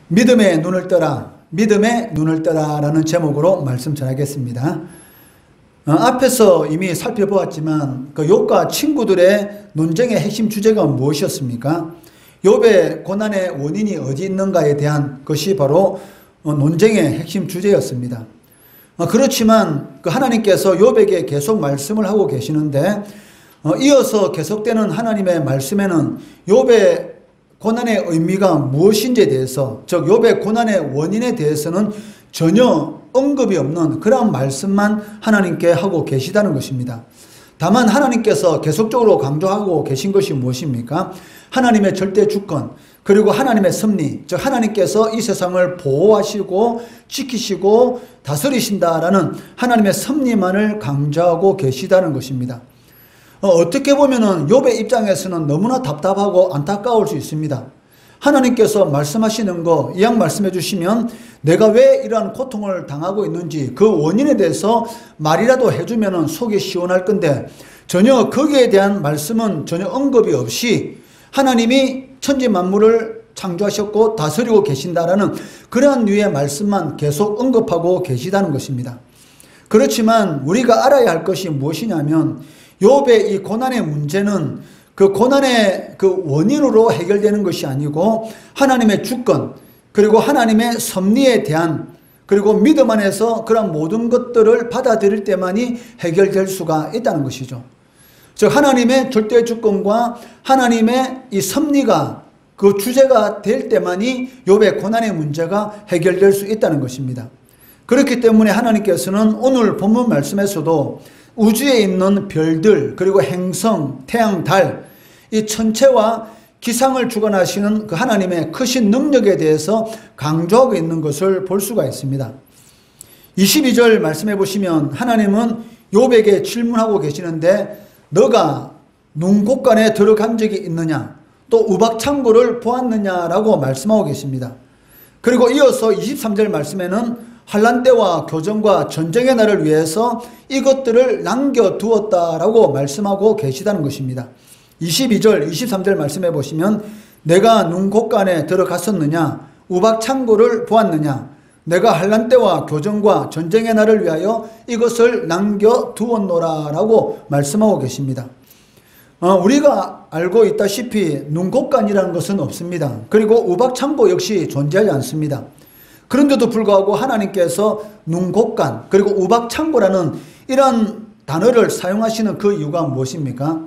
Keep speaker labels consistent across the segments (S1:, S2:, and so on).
S1: 믿음의 눈을 떠라, 믿음의 눈을 떠라라는 제목으로 말씀 전하겠습니다. 앞에서 이미 살펴보았지만 그 욥과 친구들의 논쟁의 핵심 주제가 무엇이었습니까? 욥의 고난의 원인이 어디 있는가에 대한 것이 바로 논쟁의 핵심 주제였습니다. 그렇지만 그 하나님께서 욥에게 계속 말씀을 하고 계시는데 이어서 계속되는 하나님의 말씀에는 욥의 고난의 의미가 무엇인지에 대해서, 즉 욥의 고난의 원인에 대해서는 전혀 언급이 없는 그러한 말씀만 하나님께 하고 계시다는 것입니다. 다만 하나님께서 계속적으로 강조하고 계신 것이 무엇입니까? 하나님의 절대 주권, 그리고 하나님의 섭리, 즉 하나님께서 이 세상을 보호하시고 지키시고 다스리신다라는 하나님의 섭리만을 강조하고 계시다는 것입니다. 어떻게 보면은 욥의 입장에서는 너무나 답답하고 안타까울 수 있습니다. 하나님께서 말씀하시는 거 이왕 말씀해 주시면 내가 왜 이러한 고통을 당하고 있는지 그 원인에 대해서 말이라도 해주면 속이 시원할 건데 전혀 거기에 대한 말씀은 전혀 언급이 없이 하나님이 천지 만물을 창조하셨고 다스리고 계신다라는 그러한 류의 말씀만 계속 언급하고 계시다는 것입니다. 그렇지만 우리가 알아야 할 것이 무엇이냐면 욥의 이 고난의 문제는 그 고난의 그 원인으로 해결되는 것이 아니고 하나님의 주권, 그리고 하나님의 섭리에 대한, 그리고 믿음 안에서 그런 모든 것들을 받아들일 때만이 해결될 수가 있다는 것이죠. 즉 하나님의 절대 주권과 하나님의 이 섭리가 그 주제가 될 때만이 욥의 고난의 문제가 해결될 수 있다는 것입니다. 그렇기 때문에 하나님께서는 오늘 본문 말씀에서도 우주에 있는 별들, 그리고 행성, 태양, 달, 이 천체와 기상을 주관하시는 그 하나님의 크신 능력에 대해서 강조하고 있는 것을 볼 수가 있습니다. 22절 말씀해 보시면 하나님은 욥에게 질문하고 계시는데 너가 눈곳간에 들어간 적이 있느냐, 또 우박창고를 보았느냐라고 말씀하고 계십니다. 그리고 이어서 23절 말씀에는 환난 때와 교정과 전쟁의 날을 위해서 이것들을 남겨두었다라고 말씀하고 계시다는 것입니다. 22절, 23절 말씀해 보시면 내가 눈곳간에 들어갔었느냐, 우박창고를 보았느냐, 내가 환난 때와 교정과 전쟁의 날을 위하여 이것을 남겨두었노라라고 말씀하고 계십니다. 우리가 알고 있다시피 눈곳간이라는 것은 없습니다. 그리고 우박창고 역시 존재하지 않습니다. 그런데도 불구하고 하나님께서 눈곳간, 그리고 우박창고라는 이런 단어를 사용하시는 그 이유가 무엇입니까?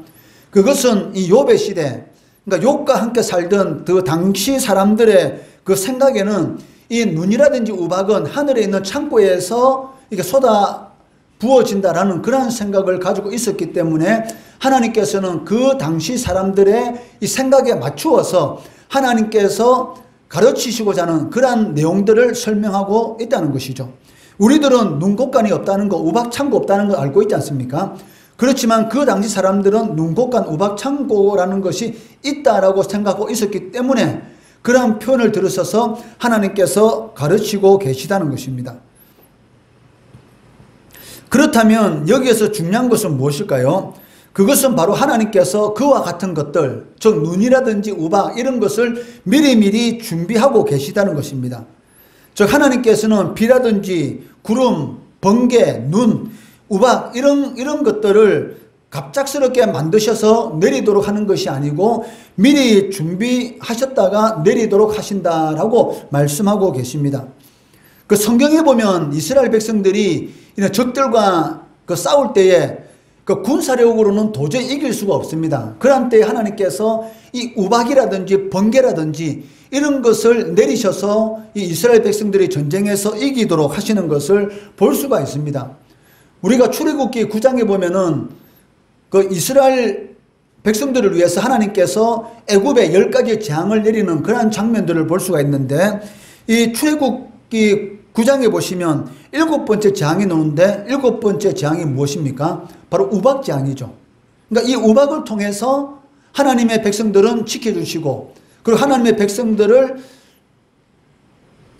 S1: 그것은 이 욥의 시대, 그러니까 욥과 함께 살던 그 당시 사람들의 그 생각에는 이 눈이라든지 우박은 하늘에 있는 창고에서 이게 쏟아 부어진다라는 그런 생각을 가지고 있었기 때문에 하나님께서는 그 당시 사람들의 이 생각에 맞추어서 하나님께서 가르치시고자 하는 그러한 내용들을 설명하고 있다는 것이죠. 우리들은 눈곳간이 없다는 거, 우박창고 없다는 걸 알고 있지 않습니까? 그렇지만 그 당시 사람들은 눈곳간, 우박창고라는 것이 있다라고 생각하고 있었기 때문에 그러한 표현을 들으셔서 하나님께서 가르치고 계시다는 것입니다. 그렇다면 여기에서 중요한 것은 무엇일까요? 그것은 바로 하나님께서 그와 같은 것들, 즉 눈이라든지 우박 이런 것을 미리미리 준비하고 계시다는 것입니다. 즉 하나님께서는 비라든지 구름, 번개, 눈, 우박 이런 것들을 갑작스럽게 만드셔서 내리도록 하는 것이 아니고 미리 준비하셨다가 내리도록 하신다라고 말씀하고 계십니다. 그 성경에 보면 이스라엘 백성들이 이런 적들과 그 싸울 때에 그 군사력으로는 도저히 이길 수가 없습니다. 그런 때에 하나님께서 이 우박이라든지 번개라든지 이런 것을 내리셔서 이 이스라엘 백성들이 전쟁에서 이기도록 하시는 것을 볼 수가 있습니다. 우리가 출애굽기 9장에 보면은 그 이스라엘 백성들을 위해서 하나님께서 애굽에 10가지 재앙을 내리는 그러한 장면들을 볼 수가 있는데 이 출애굽기 9장에 보시면 7번째 재앙이 나오는데 7번째 재앙이 무엇입니까? 바로 우박 재앙이죠. 그러니까 이 우박을 통해서 하나님의 백성들은 지켜주시고 그리고 하나님의 백성들을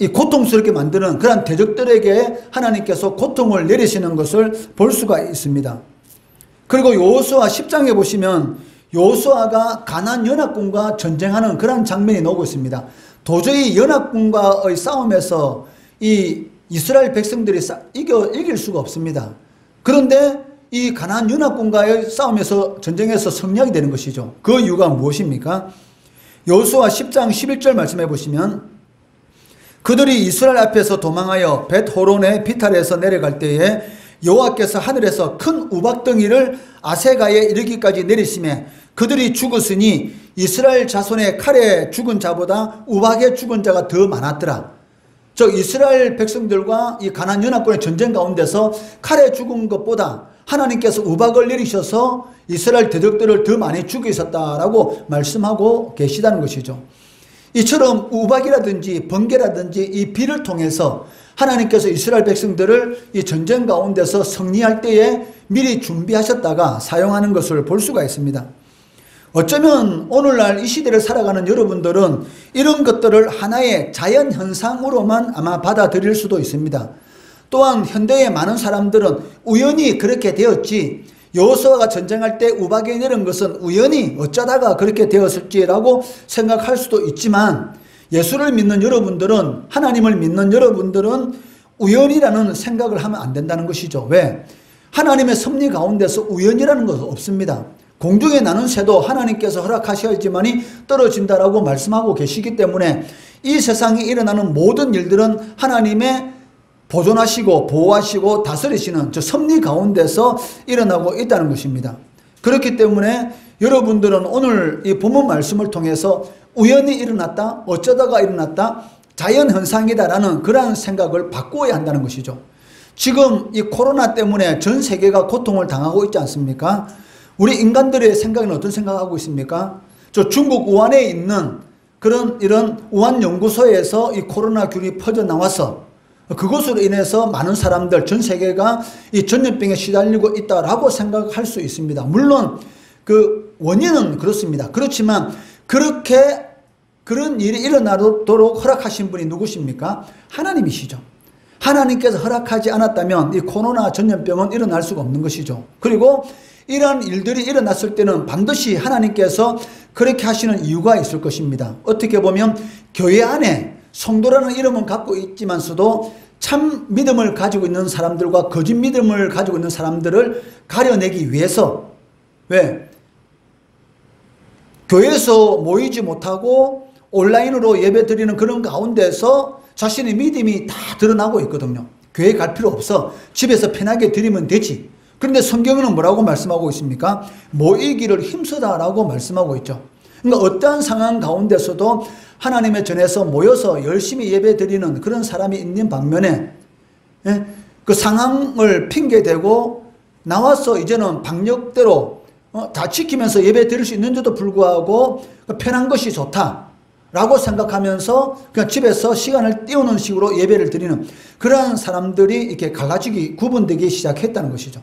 S1: 이 고통스럽게 만드는 그런 대적들에게 하나님께서 고통을 내리시는 것을 볼 수가 있습니다. 그리고 여호수아 10장에 보시면 여호수아가 가나안 연합군과 전쟁하는 그런 장면이 나오고 있습니다. 도저히 연합군과의 싸움에서 이 이스라엘 백성들이 이길 수가 없습니다. 그런데 이 가나안 연합군과의 싸움에서 전쟁에서 승리하게 되는 것이죠. 그 이유가 무엇입니까? 여호수아 10장 11절 말씀해 보시면 그들이 이스라엘 앞에서 도망하여 벳호론의 비탈에서 내려갈 때에 여호와께서 하늘에서 큰 우박덩이를 아세가에 이르기까지 내리시매 그들이 죽었으니 이스라엘 자손의 칼에 죽은 자보다 우박에 죽은 자가 더 많았더라. 즉 이스라엘 백성들과 이 가나안 연합군의 전쟁 가운데서 칼에 죽은 것보다 하나님께서 우박을 내리셔서 이스라엘 대적들을 더 많이 죽이셨다라고 말씀하고 계시다는 것이죠. 이처럼 우박이라든지 번개라든지 이 비를 통해서 하나님께서 이스라엘 백성들을 이 전쟁 가운데서 승리할 때에 미리 준비하셨다가 사용하는 것을 볼 수가 있습니다. 어쩌면 오늘날 이 시대를 살아가는 여러분들은 이런 것들을 하나의 자연현상으로만 아마 받아들일 수도 있습니다. 또한 현대의 많은 사람들은 우연히 그렇게 되었지 여호수아가 전쟁할 때 우박에 내린 것은 우연히 어쩌다가 그렇게 되었을지라고 생각할 수도 있지만 예수를 믿는 여러분들은 하나님을 믿는 여러분들은 우연이라는 생각을 하면 안 된다는 것이죠. 왜? 하나님의 섭리 가운데서 우연이라는 것은 없습니다. 공중에 나는 새도 하나님께서 허락하셔야지만이 떨어진다라고 말씀하고 계시기 때문에 이 세상에 일어나는 모든 일들은 하나님의 보존하시고 보호하시고 다스리시는 저 섭리 가운데서 일어나고 있다는 것입니다. 그렇기 때문에 여러분들은 오늘 이 본문 말씀을 통해서 우연히 일어났다, 어쩌다가 일어났다, 자연현상이다라는 그러한 생각을 바꾸어야 한다는 것이죠. 지금 이 코로나 때문에 전 세계가 고통을 당하고 있지 않습니까? 우리 인간들의 생각은 어떤 생각하고 있습니까? 저 중국 우한에 있는 이런 우한 연구소에서 이 코로나 균이 퍼져 나와서 그것으로 인해서 많은 사람들, 전 세계가 이 전염병에 시달리고 있다라고 생각할 수 있습니다. 물론 그 원인은 그렇습니다. 그렇지만 그런 일이 일어나도록 허락하신 분이 누구십니까? 하나님이시죠. 하나님께서 허락하지 않았다면 이 코로나 전염병은 일어날 수가 없는 것이죠. 그리고 이러한 일들이 일어났을 때는 반드시 하나님께서 그렇게 하시는 이유가 있을 것입니다. 어떻게 보면 교회 안에 성도라는 이름은 갖고 있지만서도 참 믿음을 가지고 있는 사람들과 거짓 믿음을 가지고 있는 사람들을 가려내기 위해서 왜? 교회에서 모이지 못하고 온라인으로 예배 드리는 그런 가운데서 자신의 믿음이 다 드러나고 있거든요. 교회 갈 필요 없어. 집에서 편하게 드리면 되지. 그런데 성경은 뭐라고 말씀하고 있습니까? 모이기를 힘쓰다라고 말씀하고 있죠. 그러니까 어떠한 상황 가운데서도 하나님의 전에서 모여서 열심히 예배 드리는 그런 사람이 있는 반면에 그 상황을 핑계대고 나와서 이제는 방역대로 다 지키면서 예배 드릴 수 있는데도 불구하고 편한 것이 좋다라고 생각하면서 그냥 집에서 시간을 때우는 식으로 예배를 드리는 그러한 사람들이 이렇게 갈라지기 구분되기 시작했다는 것이죠.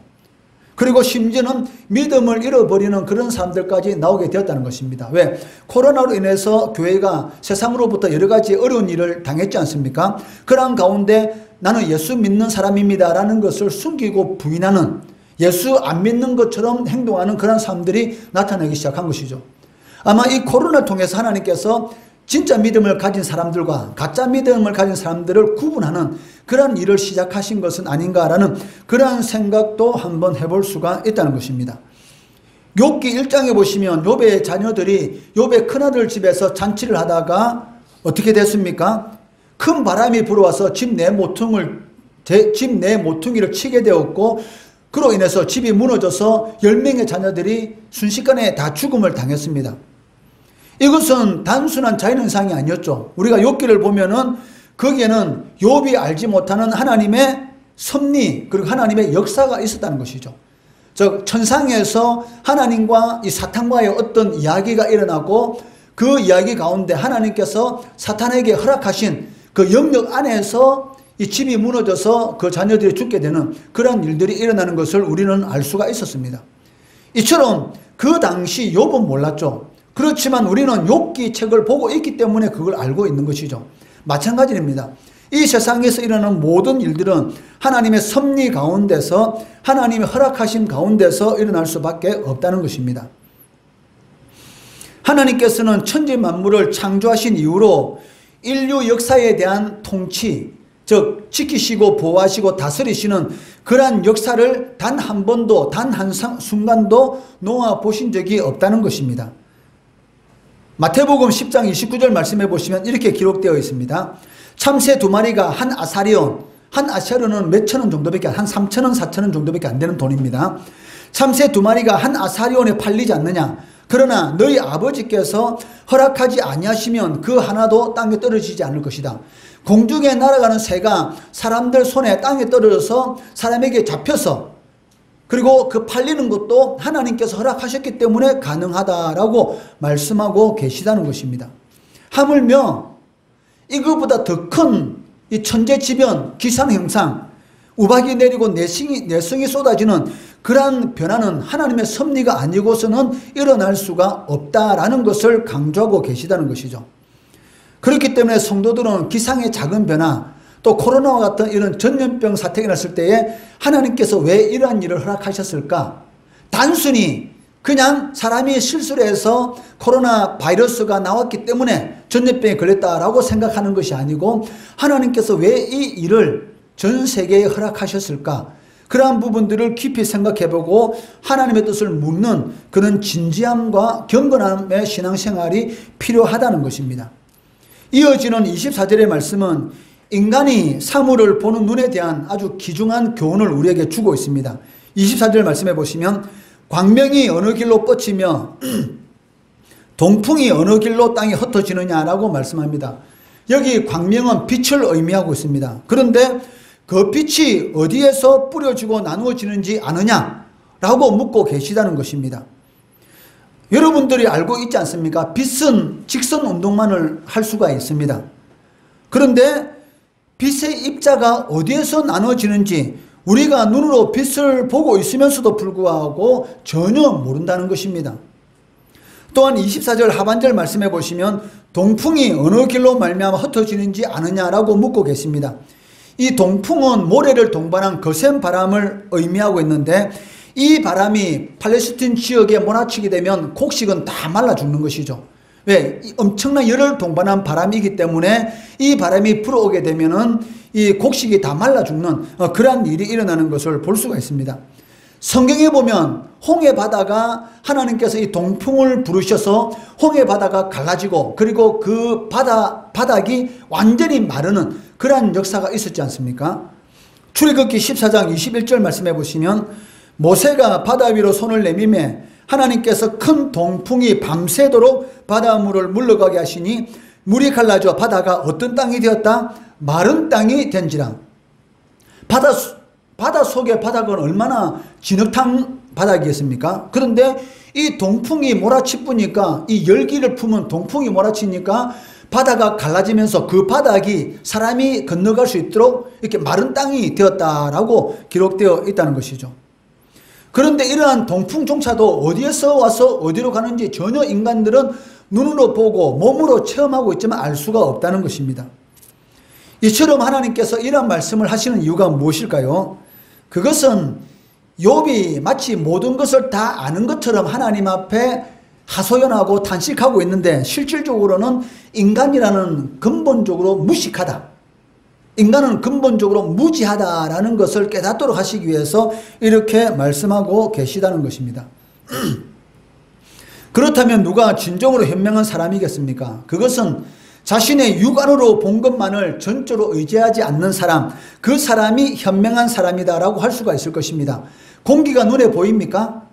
S1: 그리고 심지어는 믿음을 잃어버리는 그런 사람들까지 나오게 되었다는 것입니다. 왜? 코로나로 인해서 교회가 세상으로부터 여러 가지 어려운 일을 당했지 않습니까? 그런 가운데 나는 예수 믿는 사람입니다라는 것을 숨기고 부인하는 예수 안 믿는 것처럼 행동하는 그런 사람들이 나타나기 시작한 것이죠. 아마 이 코로나를 통해서 하나님께서 진짜 믿음을 가진 사람들과 가짜 믿음을 가진 사람들을 구분하는 그런 일을 시작하신 것은 아닌가라는 그러한 생각도 한번 해볼 수가 있다는 것입니다. 욥기 1장에 보시면 욥의 자녀들이 욥의 큰아들 집에서 잔치를 하다가 어떻게 됐습니까? 큰 바람이 불어와서 집 내 모퉁이를 치게 되었고 그로 인해서 집이 무너져서 10명의 자녀들이 순식간에 다 죽음을 당했습니다. 이것은 단순한 자연현상이 아니었죠. 우리가 욥기를 보면은 거기에는 욥이 알지 못하는 하나님의 섭리 그리고 하나님의 역사가 있었다는 것이죠. 즉 천상에서 하나님과 이 사탄과의 어떤 이야기가 일어나고 그 이야기 가운데 하나님께서 사탄에게 허락하신 그 영역 안에서 이 집이 무너져서 그 자녀들이 죽게 되는 그런 일들이 일어나는 것을 우리는 알 수가 있었습니다. 이처럼 그 당시 욥은 몰랐죠. 그렇지만 우리는 욥기 책을 보고 있기 때문에 그걸 알고 있는 것이죠. 마찬가지입니다. 이 세상에서 일어나는 모든 일들은 하나님의 섭리 가운데서 하나님의 허락하심 가운데서 일어날 수밖에 없다는 것입니다. 하나님께서는 천지 만물을 창조하신 이후로 인류 역사에 대한 통치, 즉 지키시고 보호하시고 다스리시는 그러한 역사를 단 한 번도 단 한 순간도 놓아 보신 적이 없다는 것입니다. 마태복음 10장 29절 말씀해 보시면 이렇게 기록되어 있습니다. 참새 2마리가 한 아사리온은 몇 천 원 정도밖에, 한 3천 원 4천 원 정도밖에 안 되는 돈입니다. 참새 2마리가 한 아사리온에 팔리지 않느냐. 그러나 너희 아버지께서 허락하지 아니하시면 그 하나도 땅에 떨어지지 않을 것이다. 공중에 날아가는 새가 사람들 손에 땅에 떨어져서 사람에게 잡혀서, 그리고 그 팔리는 것도 하나님께서 허락하셨기 때문에 가능하다라고 말씀하고 계시다는 것입니다. 하물며 이거보다 더 큰 이 천재지변, 기상현상, 우박이 내리고 내성이 쏟아지는 그러한 변화는 하나님의 섭리가 아니고서는 일어날 수가 없다라는 것을 강조하고 계시다는 것이죠. 그렇기 때문에 성도들은 기상의 작은 변화, 또 코로나와 같은 이런 전염병 사태가 났을 때에 하나님께서 왜 이러한 일을 허락하셨을까? 단순히 그냥 사람이 실수를 해서 코로나 바이러스가 나왔기 때문에 전염병에 걸렸다라고 생각하는 것이 아니고, 하나님께서 왜 이 일을 전 세계에 허락하셨을까? 그러한 부분들을 깊이 생각해보고 하나님의 뜻을 묻는 그런 진지함과 경건함의 신앙생활이 필요하다는 것입니다. 이어지는 24절의 말씀은 인간이 사물을 보는 눈에 대한 아주 귀중한 교훈을 우리에게 주고 있습니다. 24절 말씀해 보시면 광명이 어느 길로 뻗치며 동풍이 어느 길로 땅에 흩어지느냐라고 말씀합니다. 여기 광명은 빛을 의미하고 있습니다. 그런데 그 빛이 어디에서 뿌려지고 나누어지는지 아느냐라고 묻고 계시다는 것입니다. 여러분들이 알고 있지 않습니까? 빛은 직선 운동만을 할 수가 있습니다. 그런데 빛의 입자가 어디에서 나눠지는지 우리가 눈으로 빛을 보고 있으면서도 불구하고 전혀 모른다는 것입니다. 또한 24절 하반절 말씀해 보시면 동풍이 어느 길로 말미암아 흩어지는지 아느냐라고 묻고 계십니다. 이 동풍은 모래를 동반한 거센 바람을 의미하고 있는데, 이 바람이 팔레스틴 지역에 몰아치게 되면 곡식은 다 말라 죽는 것이죠. 왜? 엄청난 열을 동반한 바람이기 때문에 이 바람이 불어오게 되면은 이 곡식이 다 말라 죽는 그러한 일이 일어나는 것을 볼 수가 있습니다. 성경에 보면 홍해 바다가 하나님께서 이 동풍을 부르셔서 홍해 바다가 갈라지고, 그리고 그 바닥이 완전히 마르는 그러한 역사가 있었지 않습니까? 출애굽기 14장 21절 말씀해 보시면 모세가 바다 위로 손을 내밀매 하나님께서 큰 동풍이 밤새도록 바닷물을 물러가게 하시니 물이 갈라져 바다가 어떤 땅이 되었다? 마른 땅이 된지라. 바다 속의 바닥은 얼마나 진흙탕 바닥이었습니까? 그런데 이 동풍이 몰아치니까, 이 열기를 품은 동풍이 몰아치니까 바다가 갈라지면서 그 바닥이 사람이 건너갈 수 있도록 이렇게 마른 땅이 되었다라고 기록되어 있다는 것이죠. 그런데 이러한 동풍조차도 어디에서 와서 어디로 가는지 전혀 인간들은 눈으로 보고 몸으로 체험하고 있지만 알 수가 없다는 것입니다. 이처럼 하나님께서 이러한 말씀을 하시는 이유가 무엇일까요? 그것은 욥이 마치 모든 것을 다 아는 것처럼 하나님 앞에 하소연하고 탄식하고 있는데, 실질적으로는 인간이라는 근본적으로 무식하다, 인간은 근본적으로 무지하다라는 것을 깨닫도록 하시기 위해서 이렇게 말씀하고 계시다는 것입니다. 그렇다면 누가 진정으로 현명한 사람이겠습니까? 그것은 자신의 육안으로 본 것만을 전적으로 의지하지 않는 사람, 그 사람이 현명한 사람이다라고 할 수가 있을 것입니다. 공기가 눈에 보입니까?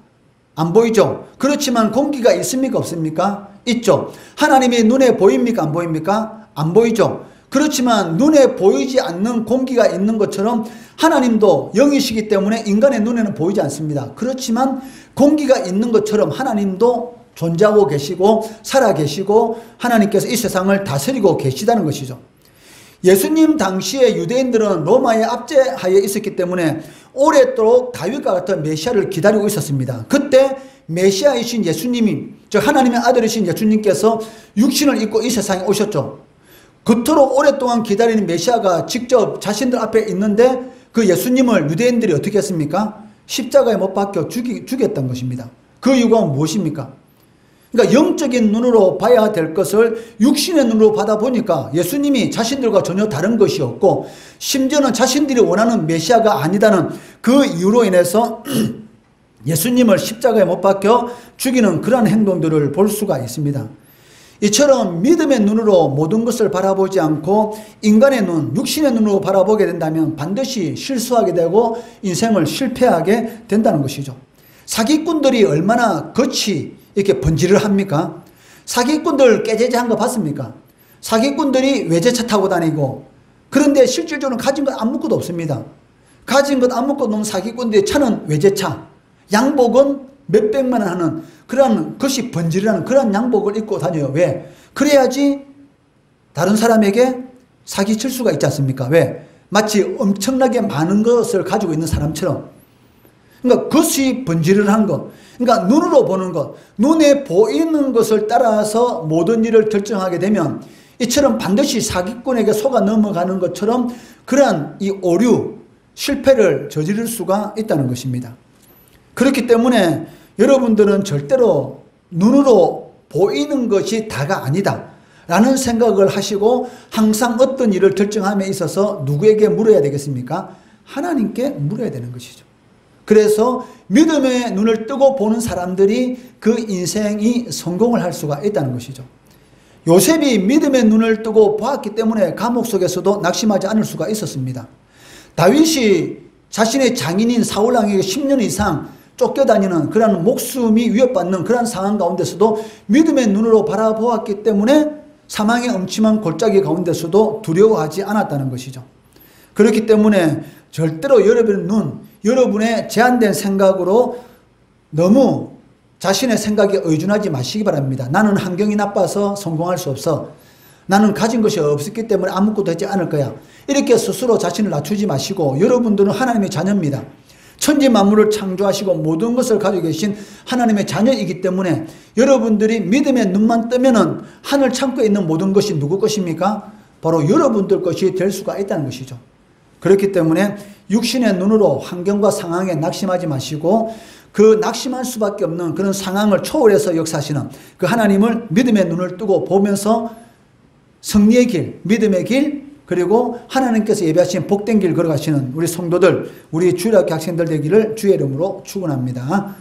S1: 안 보이죠? 그렇지만 공기가 있습니까? 없습니까? 있죠. 하나님이 눈에 보입니까? 안 보입니까? 안 보이죠? 그렇지만 눈에 보이지 않는 공기가 있는 것처럼 하나님도 영이시기 때문에 인간의 눈에는 보이지 않습니다. 그렇지만 공기가 있는 것처럼 하나님도 존재하고 계시고 살아 계시고 하나님께서 이 세상을 다스리고 계시다는 것이죠. 예수님 당시에 유대인들은 로마의 압제하에 있었기 때문에 오랫도록 다윗과 같은 메시아를 기다리고 있었습니다. 그때 메시아이신 예수님이, 즉 하나님의 아들이신 예수님께서 육신을 입고 이 세상에 오셨죠. 그토록 오랫동안 기다리는 메시아가 직접 자신들 앞에 있는데 그 예수님을 유대인들이 어떻게 했습니까? 십자가에 못 박혀 죽였던 것입니다. 그 이유가 무엇입니까? 그러니까 영적인 눈으로 봐야 될 것을 육신의 눈으로 받아보니까 예수님이 자신들과 전혀 다른 것이었고 심지어는 자신들이 원하는 메시아가 아니다는 그 이유로 인해서 예수님을 십자가에 못 박혀 죽이는 그러한 행동들을 볼 수가 있습니다. 이처럼 믿음의 눈으로 모든 것을 바라보지 않고 인간의 눈, 육신의 눈으로 바라보게 된다면 반드시 실수하게 되고 인생을 실패하게 된다는 것이죠. 사기꾼들이 얼마나 거치 이렇게 번지를 합니까? 사기꾼들 깨제제한 거 봤습니까? 사기꾼들이 외제차 타고 다니고 그런데 실질적으로 가진 건 아무것도 없습니다. 가진 것 아무것도 없는 사기꾼들의 차는 외제차, 양복은 몇백만 원 하는 그런 것이 번지르라는 그런 양복을 입고 다녀요. 왜? 그래야지 다른 사람에게 사기칠 수가 있지 않습니까? 왜? 마치 엄청나게 많은 것을 가지고 있는 사람처럼. 그러니까 그것이 번지르한 것. 그러니까 눈으로 보는 것, 눈에 보이는 것을 따라서 모든 일을 결정하게 되면 이처럼 반드시 사기꾼에게 속아 넘어가는 것처럼 그러한 이 오류, 실패를 저지를 수가 있다는 것입니다. 그렇기 때문에 여러분들은 절대로 눈으로 보이는 것이 다가 아니다 라는 생각을 하시고 항상 어떤 일을 결정함에 있어서 누구에게 물어야 되겠습니까? 하나님께 물어야 되는 것이죠. 그래서 믿음의 눈을 뜨고 보는 사람들이 그 인생이 성공을 할 수가 있다는 것이죠. 요셉이 믿음의 눈을 뜨고 보았기 때문에 감옥 속에서도 낙심하지 않을 수가 있었습니다. 다윗이 자신의 장인인 사울왕에게 10년 이상 쫓겨다니는 그런 목숨이 위협받는 그런 상황 가운데서도 믿음의 눈으로 바라보았기 때문에 사망의 엄침한 골짜기 가운데서도 두려워하지 않았다는 것이죠. 그렇기 때문에 절대로 여러분의 눈, 여러분의 제한된 생각으로 너무 자신의 생각에 의존하지 마시기 바랍니다. 나는 환경이 나빠서 성공할 수 없어. 나는 가진 것이 없었기 때문에 아무것도 하지 않을 거야. 이렇게 스스로 자신을 낮추지 마시고 여러분들은 하나님의 자녀입니다. 천지 만물을 창조하시고 모든 것을 가지고 계신 하나님의 자녀이기 때문에 여러분들이 믿음의 눈만 뜨면은 하늘 창고에 있는 모든 것이 누구 것입니까? 바로 여러분들 것이 될 수가 있다는 것이죠. 그렇기 때문에 육신의 눈으로 환경과 상황에 낙심하지 마시고 그 낙심할 수밖에 없는 그런 상황을 초월해서 역사하시는 그 하나님을 믿음의 눈을 뜨고 보면서 승리의 길, 믿음의 길, 그리고 하나님께서 예배하신 복된 길 걸어가시는 우리 성도들, 우리 주일학교 학생들 되기를 주의 이름으로 축원합니다.